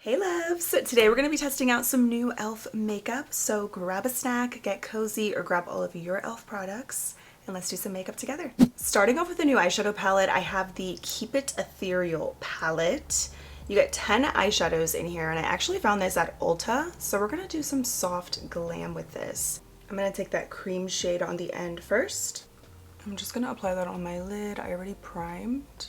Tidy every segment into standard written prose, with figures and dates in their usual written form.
Hey loves! Today we're going to be testing out some new e.l.f. makeup, so grab a snack, get cozy, or grab all of your e.l.f. products, and let's do some makeup together. Starting off with the new eyeshadow palette, I have the Keep It Ethereal palette. You get 10 eyeshadows in here, and I actually found this at Ulta, so we're going to do some soft glam with this. I'm going to take that cream shade on the end first. I'm just going to apply that on my lid. I already primed.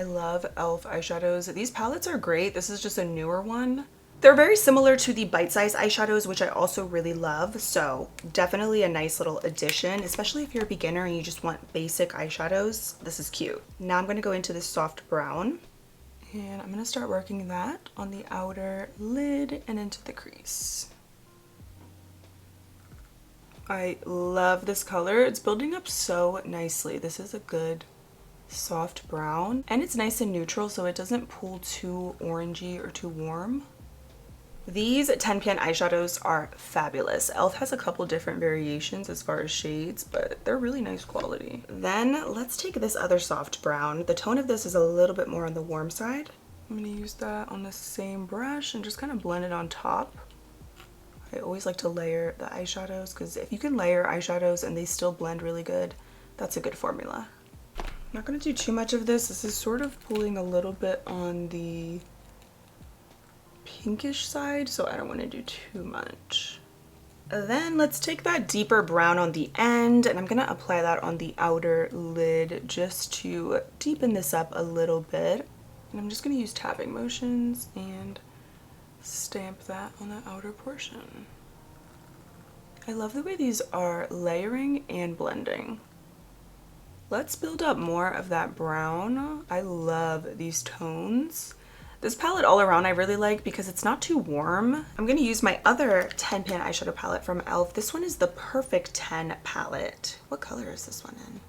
I love e.l.f. eyeshadows. These palettes are great. This is just a newer one. They're very similar to the bite-size eyeshadows, which I also really love. So definitely a nice little addition, especially if you're a beginner and you just want basic eyeshadows. This is cute. Now I'm going to go into this soft brown, and I'm going to start working that on the outer lid and into the crease. I love this color. It's building up so nicely. This is a good soft brown, and it's nice and neutral, so it doesn't pull too orangey or too warm. These 10 pan eyeshadows are fabulous. e.l.f. has a couple different variations as far as shades, but they're really nice quality. Then let's take this other soft brown. The tone of this is a little bit more on the warm side. I'm going to use that on the same brush and just kind of blend it on top. I always like to layer the eyeshadows, because if you can layer eyeshadows and they still blend really good, that's a good formula. I'm not going to do too much of this. This is sort of pulling a little bit on the pinkish side, so I don't want to do too much. Then let's take that deeper brown on the end, and I'm going to apply that on the outer lid just to deepen this up a little bit. And I'm just going to use tapping motions and stamp that on the outer portion. I love the way these are layering and blending. Let's build up more of that brown. I love these tones. This palette all around I really like because it's not too warm. I'm going to use my other 10 pan eyeshadow palette from e.l.f. This one is the Perfect 10 palette. What color is this one in?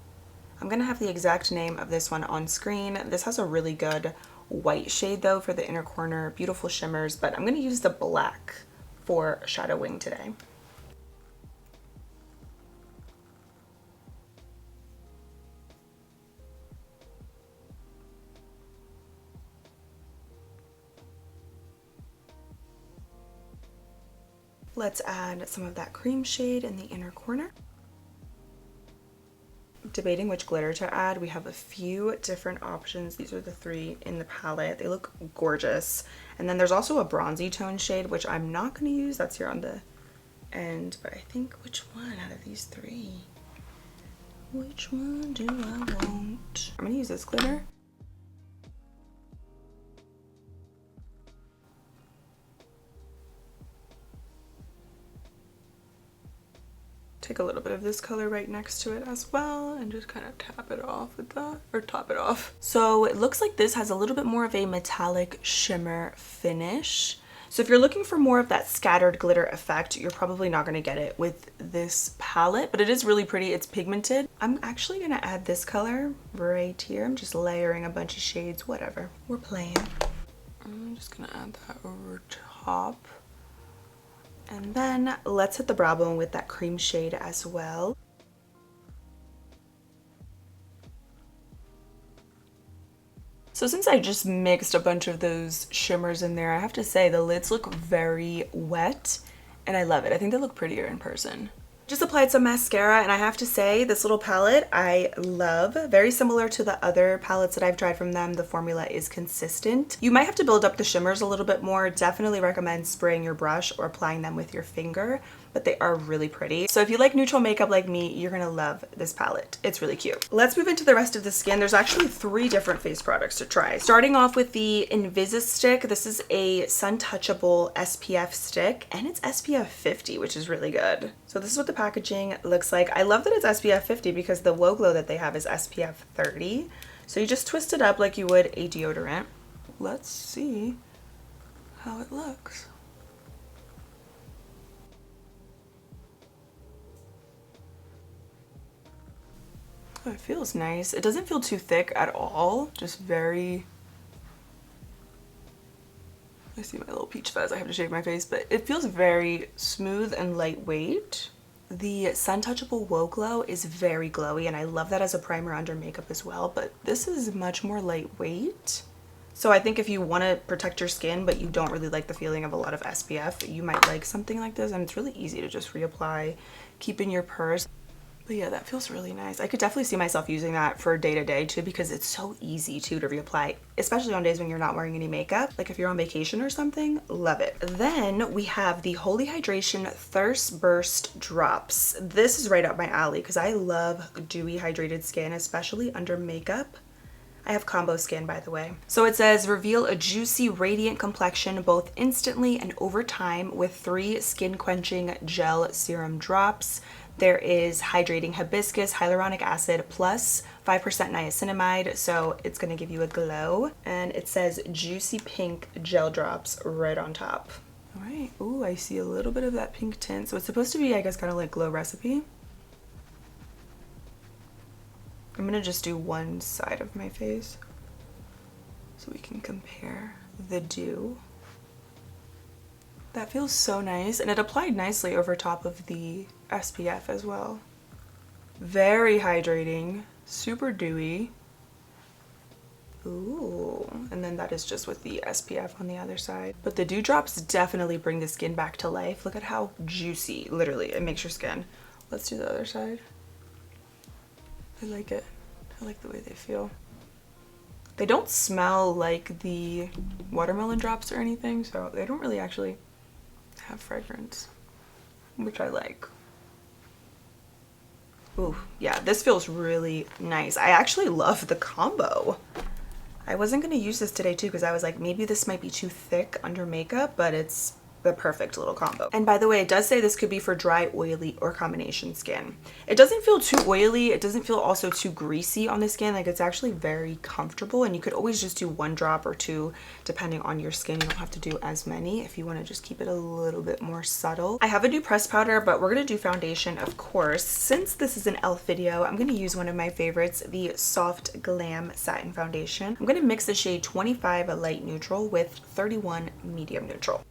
I'm going to have the exact name of this one on screen. This has a really good white shade though for the inner corner, beautiful shimmers, but I'm going to use the black for shadowing today. Let's add some of that cream shade in the inner corner. Debating which glitter to add. We have a few different options. These are the 3 in the palette. They look gorgeous. And then there's also a bronzy tone shade, which I'm not going to use. That's here on the end. But I think, which one out of these 3? Which one do I want? I'm going to use this glitter. Take a little bit of this color right next to it as well and just kind of tap it off with that, or top it off. So it looks like this has a little bit more of a metallic shimmer finish. So if you're looking for more of that scattered glitter effect, you're probably not going to get it with this palette, but it is really pretty. It's pigmented. I'm actually going to add this color right here. I'm just layering a bunch of shades, whatever. We're playing. I'm just going to add that over top. And then let's hit the brow bone with that cream shade as well. So since I just mixed a bunch of those shimmers in there, I have to say the lids look very wet and I love it. I think they look prettier in person. Just applied some mascara, and I have to say this little palette I love. Very similar to the other palettes that I've tried from them. The formula is consistent. You might have to build up the shimmers a little bit more. Definitely recommend spraying your brush or applying them with your finger, but they are really pretty. So if you like neutral makeup like me, you're gonna love this palette. It's really cute. Let's move into the rest of the skin. There's actually 3 different face products to try. Starting off with the Invisi stick. This is a sun touchable SPF stick, and it's SPF 50, which is really good. So this is what the packaging looks like. I love that it's SPF 50 because the Woe Glow that they have is SPF 30. So you just twist it up like you would a deodorant. Let's see how it looks. Oh, it feels nice. It doesn't feel too thick at all. Just very... I see my little peach fuzz. I have to shave my face, but it feels very smooth and lightweight. The Sun Touchable Woe Glow is very glowy, and I love that as a primer under makeup as well, but this is much more lightweight. So I think if you want to protect your skin, but you don't really like the feeling of a lot of SPF, you might like something like this. And it's really easy to just reapply, keep in your purse. But yeah, that feels really nice. I could definitely see myself using that for day to day too, because it's so easy too to reapply, especially on days when you're not wearing any makeup. Like if you're on vacation or something, love it. Then we have the Holy Hydration Thirst Burst Drops. This is right up my alley because I love dewy hydrated skin, especially under makeup. I have combo skin, by the way. So it says, reveal a juicy, radiant complexion both instantly and over time with 3 skin quenching gel serum drops. There is hydrating hibiscus, hyaluronic acid, plus 5% niacinamide, so it's gonna give you a glow. And it says juicy pink gel drops right on top. All right, ooh, I see a little bit of that pink tint. So it's supposed to be, I guess, kind of like Glow Recipe. I'm gonna just do one side of my face so we can compare the dew. That feels so nice, and it applied nicely over top of the SPF as well. Very hydrating, super dewy. Ooh, and then that is just with the SPF on the other side. But the dewdrops definitely bring the skin back to life. Look at how juicy, literally, it makes your skin. Let's do the other side. I like it. I like the way they feel. They don't smell like the watermelon drops or anything, so they don't really actually have fragrance, which I like. Ooh, yeah, this feels really nice. I actually love the combo. I wasn't gonna use this today too because I was like, maybe this might be too thick under makeup, but it's the perfect little combo. And by the way, it does say this could be for dry, oily, or combination skin. It doesn't feel too oily. It doesn't feel also too greasy on the skin. Like, it's actually very comfortable, and you could always just do 1 drop or 2 depending on your skin. You don't have to do as many if you want to just keep it a little bit more subtle. I have a new pressed powder, but we're gonna do foundation, of course. Since this is an e.l.f. video, I'm gonna use one of my favorites, the Soft Glam Satin Foundation. I'm gonna mix the shade 25 Light Neutral with 31 Medium Neutral.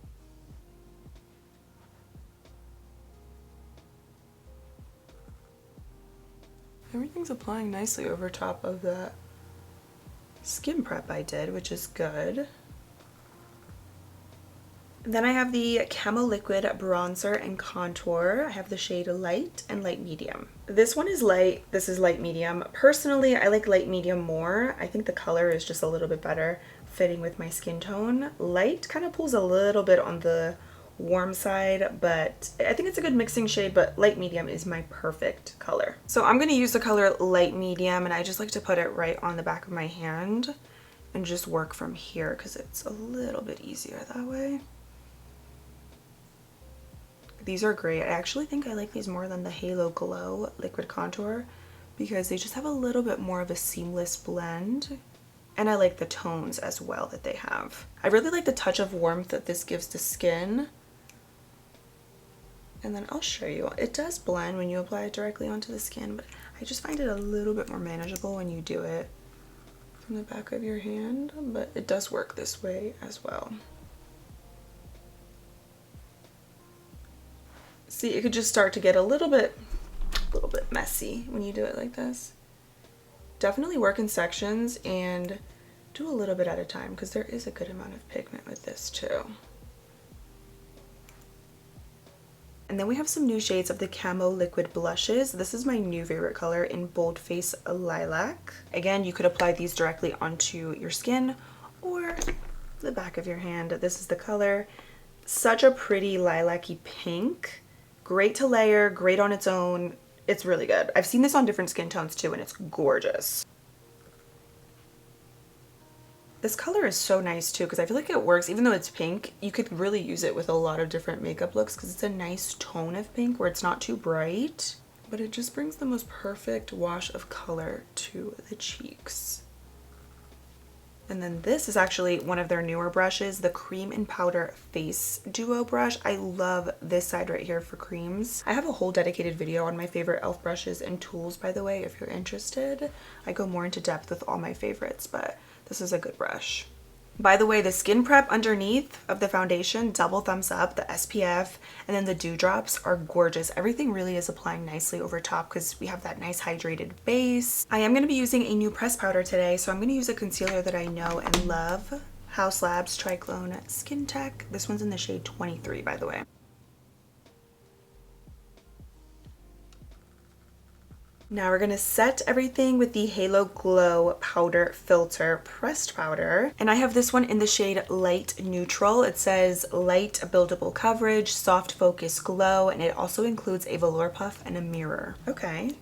Everything's applying nicely over top of that skin prep I did, which is good. Then I have the Camo Liquid Bronzer and Contour. I have the shade Light and Light Medium. This one is light, this is light medium. Personally, I like light medium more. I think the color is just a little bit better fitting with my skin tone. Light kind of pulls a little bit on the warm side, but I think it's a good mixing shade, but light medium is my perfect color. So I'm going to use the color light medium, and I just like to put it right on the back of my hand and just work from here because it's a little bit easier that way. These are great. I actually think I like these more than the Halo Glow Liquid Contour because they just have a little bit more of a seamless blend. And I like the tones as well that they have. I really like the touch of warmth that this gives to skin. And then I'll show you. It does blend when you apply it directly onto the skin, but I just find it a little bit more manageable when you do it from the back of your hand, but it does work this way as well. See, it could just start to get a little bit messy when you do it like this. Definitely work in sections and do a little bit at a time because there is a good amount of pigment with this too. And then we have some new shades of the Camo Liquid Blushes. This is my new favorite color in Bold Face Lilac. Again, you could apply these directly onto your skin or the back of your hand. This is the color. Such a pretty lilac-y pink. Great to layer, great on its own. It's really good. I've seen this on different skin tones too, and it's gorgeous. This color is so nice too because I feel like it works, even though it's pink, you could really use it with a lot of different makeup looks because it's a nice tone of pink where it's not too bright, but it just brings the most perfect wash of color to the cheeks. And then this is actually one of their newer brushes, the Cream and Powder Face Duo brush. I love this side right here for creams. I have a whole dedicated video on my favorite e.l.f. brushes and tools, by the way, if you're interested. I go more into depth with all my favorites, but this is a good brush. By the way, the skin prep underneath of the foundation, double thumbs up, the SPF, and then the dewdrops are gorgeous. Everything really is applying nicely over top because we have that nice hydrated base. I am going to be using a new press powder today, so I'm going to use a concealer that I know and love. House Labs Triclone Skin Tech. This one's in the shade 23, by the way. Now we're gonna set everything with the Halo Glow Powder Filter Pressed Powder. And I have this one in the shade Light Neutral. It says light buildable coverage, soft focus glow, and it also includes a velour puff and a mirror. Okay,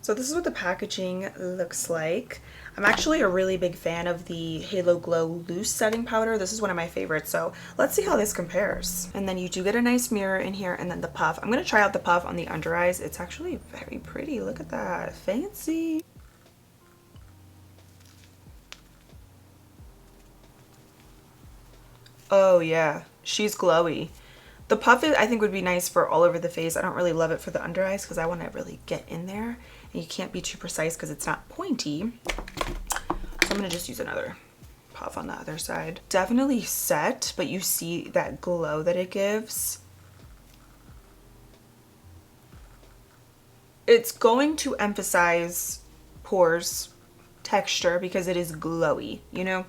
so this is what the packaging looks like. I'm actually a really big fan of the Halo Glow Loose Setting Powder. This is one of my favorites, so let's see how this compares. And then you do get a nice mirror in here, and then the puff. I'm gonna try out the puff on the under eyes. It's actually very pretty. Look at that, fancy. Oh yeah, she's glowy. The puff, I think, would be nice for all over the face. I don't really love it for the under eyes because I want to really get in there. And you can't be too precise because it's not pointy. So I'm going to just use another puff on the other side. Definitely set, but you see that glow that it gives. It's going to emphasize pores, texture, because it is glowy, you know?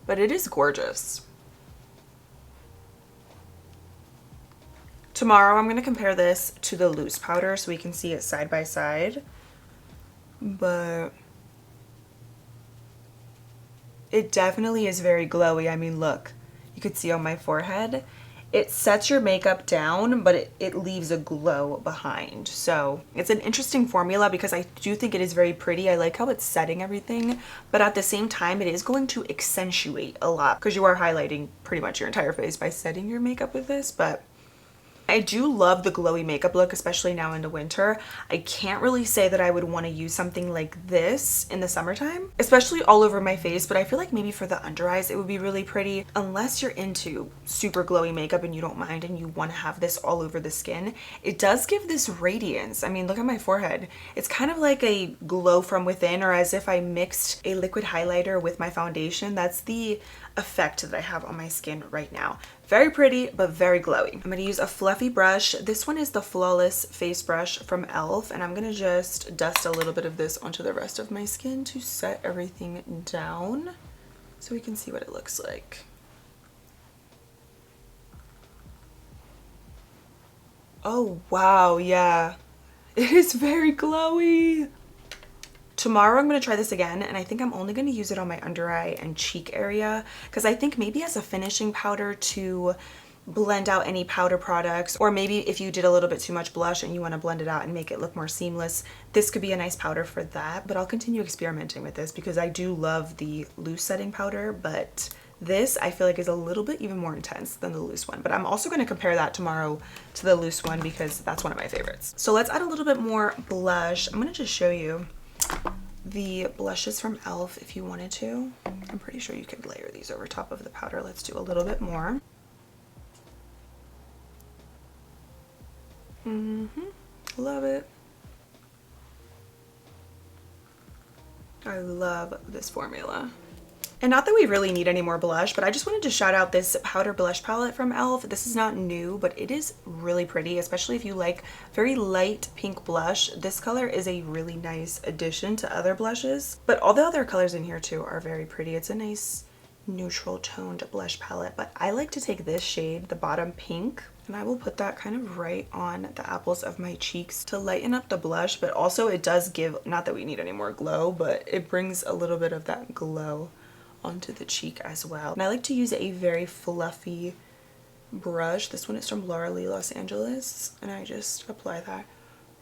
But it is gorgeous. Tomorrow I'm going to compare this to the loose powder so we can see it side by side. But it definitely is very glowy. I mean, look, you could see on my forehead. It sets your makeup down, but it leaves a glow behind. So it's an interesting formula because I do think it is very pretty. I like how it's setting everything, but at the same time, it is going to accentuate a lot because you are highlighting pretty much your entire face by setting your makeup with this. But I do love the glowy makeup look, especially now into winter. I can't really say that I would want to use something like this in the summertime, especially all over my face, but I feel like maybe for the under eyes it would be really pretty. Unless you're into super glowy makeup and you don't mind and you want to have this all over the skin, it does give this radiance. I mean, look at my forehead. It's kind of like a glow from within, or as if I mixed a liquid highlighter with my foundation. That's the effect that I have on my skin right now. Very pretty, but very glowy. I'm gonna use a fluffy brush. This one is the Flawless Face Brush from e.l.f. and I'm gonna just dust a little bit of this onto the rest of my skin to set everything down so we can see what it looks like. Oh wow, yeah. It is very glowy. Tomorrow I'm going to try this again, and I think I'm only going to use it on my under eye and cheek area because I think maybe as a finishing powder to blend out any powder products, or maybe if you did a little bit too much blush and you want to blend it out and make it look more seamless, this could be a nice powder for that. But I'll continue experimenting with this because I do love the loose setting powder, but this I feel like is a little bit even more intense than the loose one. But I'm also going to compare that tomorrow to the loose one because that's one of my favorites. So let's add a little bit more blush. I'm going to just show you the blushes from e.l.f. if you wanted to. I'm pretty sure you could layer these over top of the powder. Let's do a little bit more. Love it. I love this formula. And not that we really need any more blush, but I just wanted to shout out this powder blush palette from e.l.f. This is not new, but it is really pretty, especially if you like very light pink blush. This color is a really nice addition to other blushes, but all the other colors in here too are very pretty. It's a nice neutral toned blush palette, but I like to take this shade, the bottom pink, and I will put that kind of right on the apples of my cheeks to lighten up the blush, but also it does give, not that we need any more glow, but it brings a little bit of that glow onto the cheek as well. And I like to use a very fluffy brush. This one is from Laura Lee Los Angeles, and I just apply that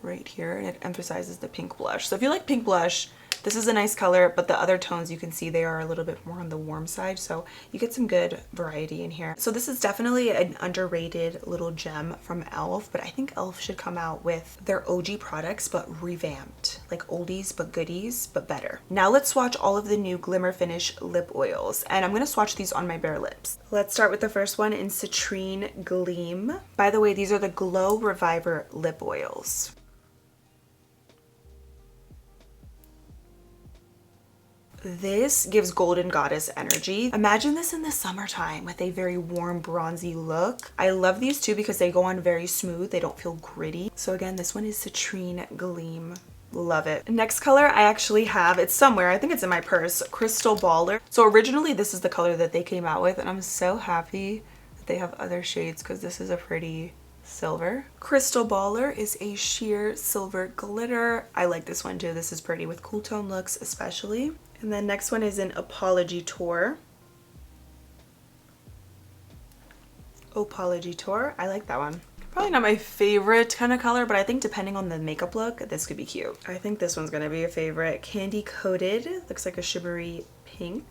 right here, and it emphasizes the pink blush. So if you like pink blush, this is a nice color, but the other tones you can see they are a little bit more on the warm side, so you get some good variety in here. So this is definitely an underrated little gem from e.l.f., but I think e.l.f. should come out with their OG products but revamped, like oldies but goodies but better. Now let's swatch all of the new Glimmer Finish lip oils, and I'm going to swatch these on my bare lips. Let's start with the first one in Citrine Gleam. By the way, these are the Glow Reviver lip oils. This gives Golden Goddess energy. Imagine this in the summertime with a very warm bronzy look. I love these too because they go on very smooth. They don't feel gritty. So again, this one is Citrine Gleam. Love it. Next color I actually have, it's somewhere, I think it's in my purse, Crystal Baller. So originally this is the color that they came out with, and I'm so happy that they have other shades because this is a pretty silver. Crystal Baller is a sheer silver glitter. I like this one too. This is pretty with cool tone looks especially. And then next one is an Apology Tour. Apology Tour. I like that one. Probably not my favorite kind of color, but I think depending on the makeup look, this could be cute. I think this one's gonna be a favorite. Candy Coated. Looks like a shimmery pink.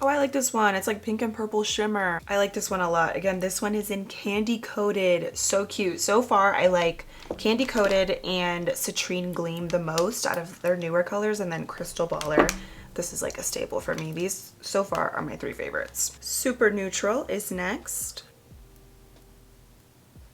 Oh, I like this one. It's like pink and purple shimmer. I like this one a lot. Again, this one is in Candy Coated. So cute. So far, I like Candy Coated and Citrine Gleam the most out of their newer colors, and then Crystal Baller. This is like a staple for me. These so far are my 3 favorites. Super Neutral is next.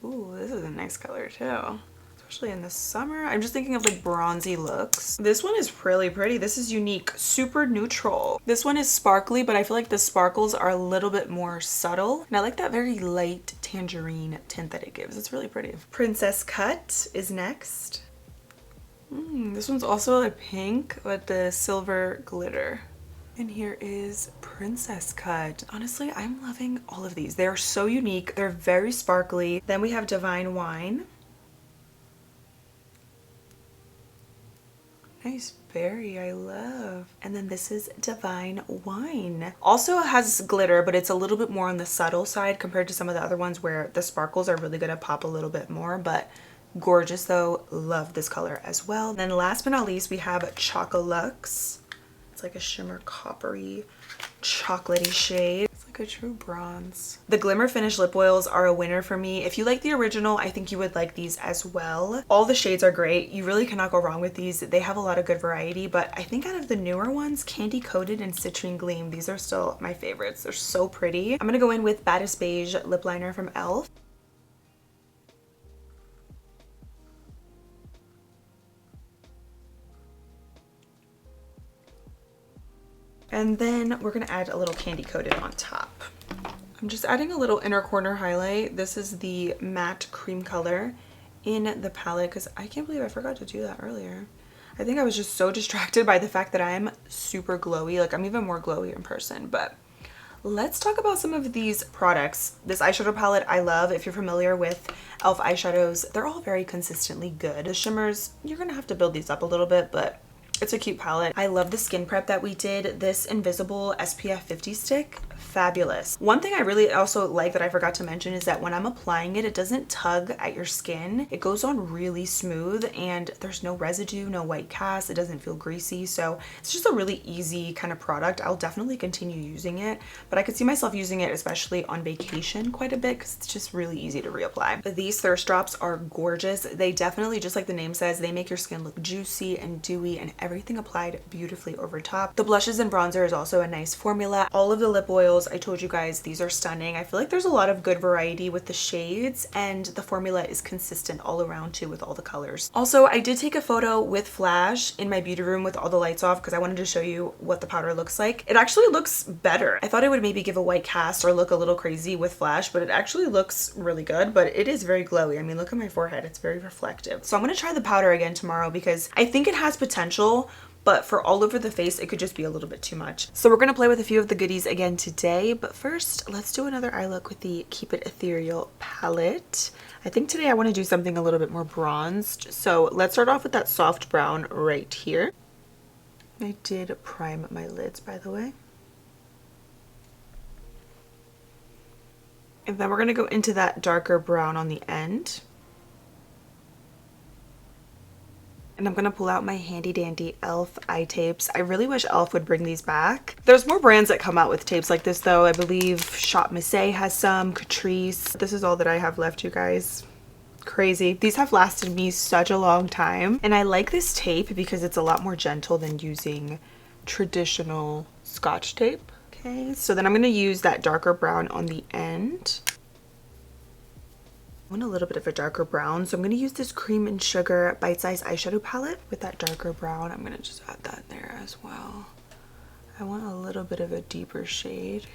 Ooh, this is a nice color too. Especially in the summer. I'm just thinking of like bronzy looks. This one is really pretty. This is unique. Super Neutral. This one is sparkly, but I feel like the sparkles are a little bit more subtle. And I like that very light tangerine tint that it gives. It's really pretty. Princess Cut is next. This one's also a pink with the silver glitter. And here is Princess Cut. Honestly, I'm loving all of these. They're so unique. They're very sparkly. Then we have Divine Wine. Nice berry, I love. And then this is Divine Wine. Also has glitter, but it's a little bit more on the subtle side compared to some of the other ones where the sparkles are really gonna pop a little bit more, but gorgeous though. Love this color as well. And then last but not least, we have Chocolux. It's like a shimmer coppery chocolatey shade. It's like a true bronze. The Glimmer Finish lip oils are a winner for me. If you like the original, I think you would like these as well. All the shades are great. You really cannot go wrong with these. They have a lot of good variety, but I think out of the newer ones, Candy Coated and Citrine Gleam, these are still my favorites. They're so pretty. I'm gonna go in with Baddest Beige lip liner from e.l.f. And then we're gonna add a little Candy Coated on top. I'm just adding a little inner corner highlight. This is the matte cream color in the palette because I can't believe I forgot to do that earlier. I think I was just so distracted by the fact that I'm super glowy. Like I'm even more glowy in person, but let's talk about some of these products. This eyeshadow palette I love. If you're familiar with e.l.f. eyeshadows, they're all very consistently good. The shimmers, you're gonna have to build these up a little bit, but it's a cute palette. I love the skin prep that we did. This Invisible SPF 50 stick, fabulous. One thing I really also like that I forgot to mention is that when I'm applying it, it doesn't tug at your skin. It goes on really smooth and there's no residue, no white cast. It doesn't feel greasy. So it's just a really easy kind of product. I'll definitely continue using it, but I could see myself using it especially on vacation quite a bit because it's just really easy to reapply. These thirst drops are gorgeous. They definitely, just like the name says, they make your skin look juicy and dewy and everything applied beautifully over top. The blushes and bronzer is also a nice formula. All of the lip oils, I told you guys, these are stunning. I feel like there's a lot of good variety with the shades and the formula is consistent all around too with all the colors. Also, I did take a photo with flash in my beauty room with all the lights off because I wanted to show you what the powder looks like. It actually looks better. I thought it would maybe give a white cast or look a little crazy with flash, but it actually looks really good, but it is very glowy. I mean, look at my forehead. It's very reflective. So I'm going to try the powder again tomorrow because I think it has potential, but for all over the face, it could just be a little bit too much. So we're gonna play with a few of the goodies again today, but first, let's do another eye look with the Keep It Ethereal palette. I think today I wanna do something a little bit more bronzed. So let's start off with that soft brown right here. I did prime my lids, by the way. And then we're gonna go into that darker brown on the end. And I'm gonna pull out my handy dandy e.l.f. eye tapes. I really wish e.l.f. would bring these back. There's more brands that come out with tapes like this though. I believe Shop Missy has some, Catrice. This is all that I have left, you guys. Crazy. These have lasted me such a long time. And I like this tape because it's a lot more gentle than using traditional Scotch tape. Okay, so then I'm gonna use that darker brown on the end. I want a little bit of a darker brown, so I'm going to use this Cream and Sugar Bite Size Eyeshadow Palette with that darker brown. I'm going to just add that there as well. I want a little bit of a deeper shade.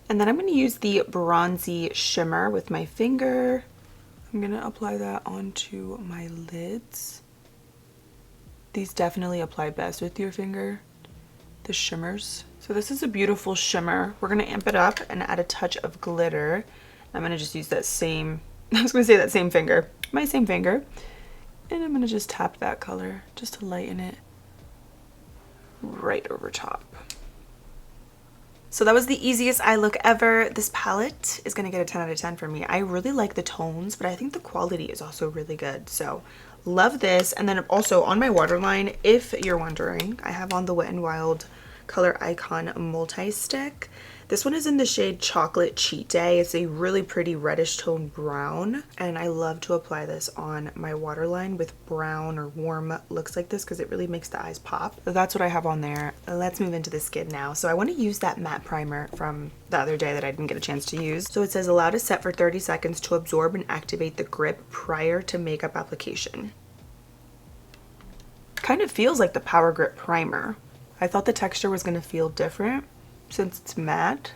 And then I'm going to use the Bronzy Shimmer with my finger. I'm going to apply that onto my lids. These definitely apply best with your finger, the shimmers. So this is a beautiful shimmer. We're going to amp it up and add a touch of glitter. I'm going to just use that same, I was going to say that same finger, my same finger. And I'm going to just tap that color just to lighten it right over top. So that was the easiest eye look ever. This palette is going to get a 10 out of 10 for me. I really like the tones, but I think the quality is also really good. So love this. And then also on my waterline, if you're wondering, I have on the Wet n Wild Color Icon multi-stick. This one is in the shade Chocolate Cheat Day. It's a really pretty reddish tone brown, and I love to apply this on my waterline with brown or warm looks like this because it really makes the eyes pop. So that's what I have on there. Let's move into the skin now. So I want to use that matte primer from the other day that I didn't get a chance to use. So it says allow to set for 30 seconds to absorb and activate the grip prior to makeup application. Kind of feels like the Power Grip primer. I thought the texture was going to feel different since it's matte,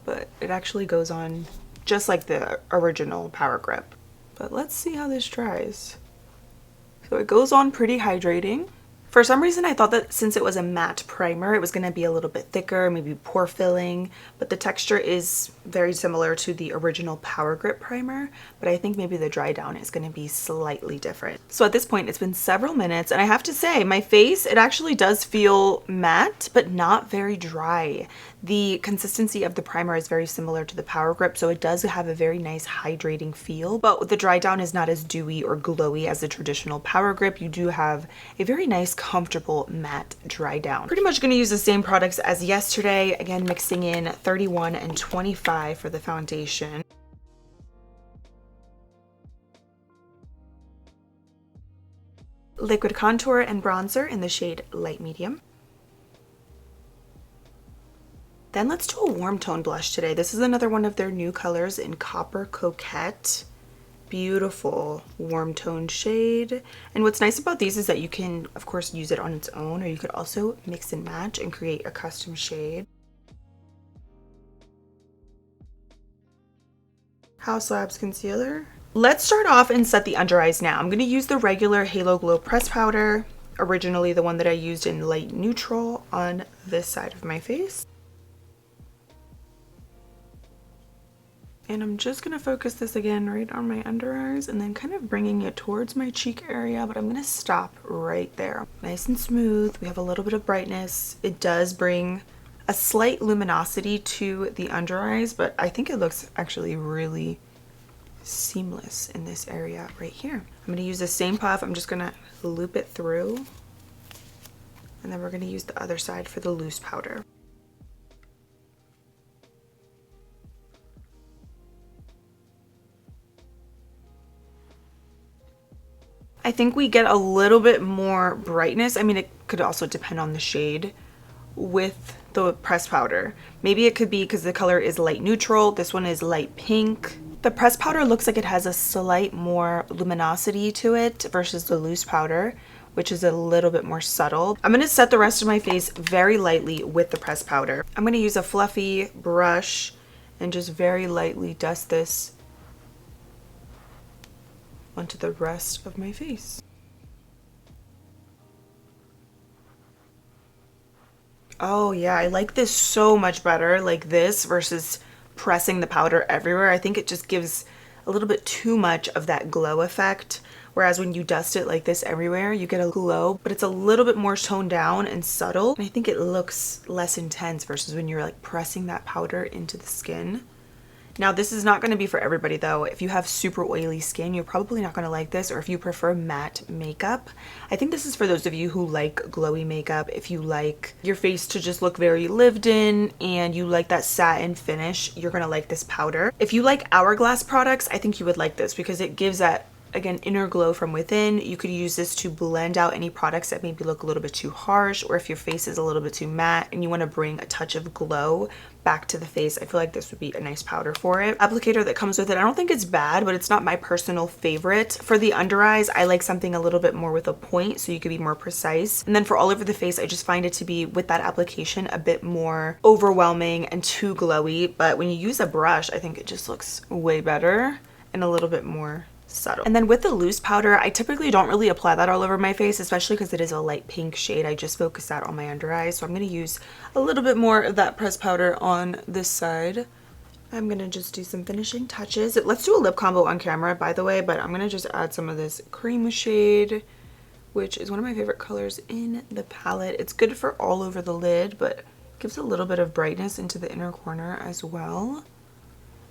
but it actually goes on just like the original Power Grip. But let's see how this dries. So it goes on pretty hydrating. For some reason I thought that since it was a matte primer it was going to be a little bit thicker, maybe pore filling, but the texture is very similar to the original Power Grip primer, but I think maybe the dry down is going to be slightly different. So at this point it's been several minutes and I have to say my face, it actually does feel matte but not very dry. The consistency of the primer is very similar to the Power Grip, so it does have a very nice hydrating feel, but the dry down is not as dewy or glowy as the traditional Power Grip. You do have a very nice comfortable matte dry down. Pretty much going to use the same products as yesterday, again mixing in 31 and 25 for the foundation. Liquid contour and bronzer in the shade Light Medium. Then let's do a warm tone blush today. This is another one of their new colors in Copper Coquette. Beautiful warm tone shade. And what's nice about these is that you can of course use it on its own, or you could also mix and match and create a custom shade. House Labs concealer. Let's start off and set the under eyes now. I'm going to use the regular Halo Glow press powder, originally the one that I used in light neutral on this side of my face. And I'm just going to focus this again right on my under eyes and then kind of bringing it towards my cheek area, but I'm going to stop right there. Nice and smooth. We have a little bit of brightness. It does bring a slight luminosity to the under eyes, but I think it looks actually really seamless in this area right here. I'm going to use the same puff. I'm just going to loop it through, and then we're going to use the other side for the loose powder. I think we get a little bit more brightness. I mean, it could also depend on the shade with the pressed powder. Maybe it could be because the color is light neutral. This one is light pink. The pressed powder looks like it has a slight more luminosity to it versus the loose powder, which is a little bit more subtle. I'm going to set the rest of my face very lightly with the pressed powder. I'm going to use a fluffy brush and just very lightly dust this onto the rest of my face. Oh yeah, I like this so much better, like this versus pressing the powder everywhere. I think it just gives a little bit too much of that glow effect, whereas when you dust it like this everywhere, you get a glow, but it's a little bit more toned down and subtle. And I think it looks less intense versus when you're like pressing that powder into the skin. Now this is not going to be for everybody though. If you have super oily skin, you're probably not going to like this, or if you prefer matte makeup. I think this is for those of you who like glowy makeup. If you like your face to just look very lived in and you like that satin finish, you're going to like this powder. If you like Hourglass products, I think you would like this because it gives that again, inner glow from within. You could use this to blend out any products that maybe look a little bit too harsh, or if your face is a little bit too matte and you want to bring a touch of glow back to the face, I feel like this would be a nice powder for it. Applicator that comes with it, I don't think it's bad, but it's not my personal favorite. For the under eyes, I like something a little bit more with a point so you could be more precise. And then for all over the face, I just find it to be, with that application, a bit more overwhelming and too glowy. But when you use a brush, I think it just looks way better and a little bit more subtle. And then with the loose powder, I typically don't really apply that all over my face, especially because it is a light pink shade. I just focus that on my under eyes. So I'm going to use a little bit more of that pressed powder on this side. I'm going to just do some finishing touches. Let's do a lip combo on camera, by the way, but I'm going to just add some of this cream shade, which is one of my favorite colors in the palette. It's good for all over the lid, but gives a little bit of brightness into the inner corner as well.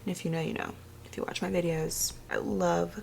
And if you know, you know. If you watch my videos, I love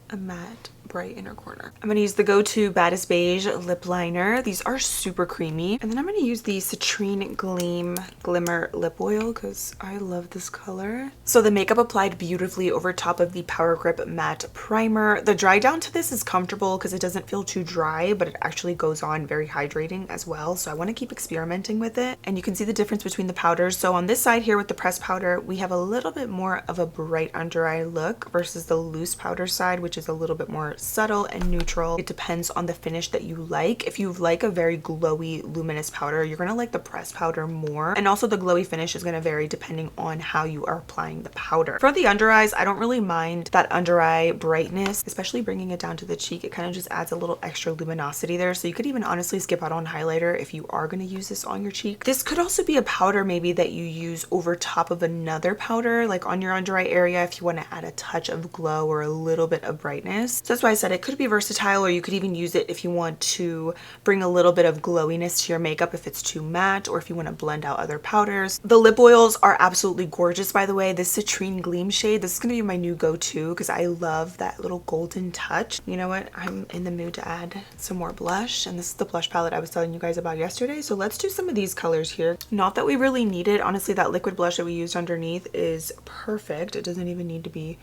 a matte bright inner corner. I'm going to use the go-to Baddest Beige lip liner. These are super creamy. And then I'm going to use the Citrine Gleam Glimmer Lip Oil because I love this color. So the makeup applied beautifully over top of the Power Grip Matte Primer. The dry down to this is comfortable because it doesn't feel too dry, but it actually goes on very hydrating as well. So I want to keep experimenting with it. And you can see the difference between the powders. So on this side here with the pressed powder, we have a little bit more of a bright under eye look versus the loose powder side, which is a little bit more subtle and neutral. It depends on the finish that you like. If you like a very glowy, luminous powder, you're gonna like the pressed powder more. And also the glowy finish is gonna vary depending on how you are applying the powder. For the under eyes, I don't really mind that under eye brightness, especially bringing it down to the cheek. It kind of just adds a little extra luminosity there. So you could even honestly skip out on highlighter if you are gonna use this on your cheek. This could also be a powder maybe that you use over top of another powder, like on your under eye area if you wanna add a touch of glow or a little bit of brightness. So that's why I said it could be versatile, or you could even use it if you want to bring a little bit of glowiness to your makeup if it's too matte, or if you want to blend out other powders. The lip oils are absolutely gorgeous, by the way. This Citrine Gleam shade, this is going to be my new go-to because I love that little golden touch. You know what? I'm in the mood to add some more blush, and this is the blush palette I was telling you guys about yesterday. So let's do some of these colors here. Not that we really need it. Honestly, that liquid blush that we used underneath is perfect. It doesn't even need to be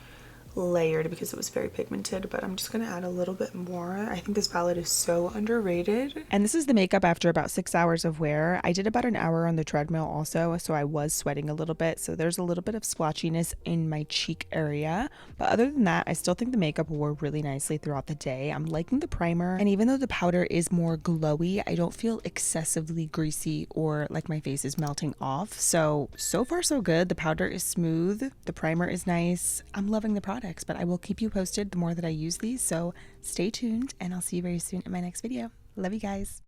layered because it was very pigmented, but I'm just gonna add a little bit more. I think this palette is so underrated. And this is the makeup after about 6 hours of wear. I did about an hour on the treadmill also, so I was sweating a little bit, so there's a little bit of splotchiness in my cheek area, but other than that, I still think the makeup wore really nicely throughout the day. I'm liking the primer, and even though the powder is more glowy, I don't feel excessively greasy or like my face is melting off. So far so good. The powder is smooth, the primer is nice. I'm loving the product, but I will keep you posted the more that I use these, so stay tuned and I'll see you very soon in my next video. Love you guys.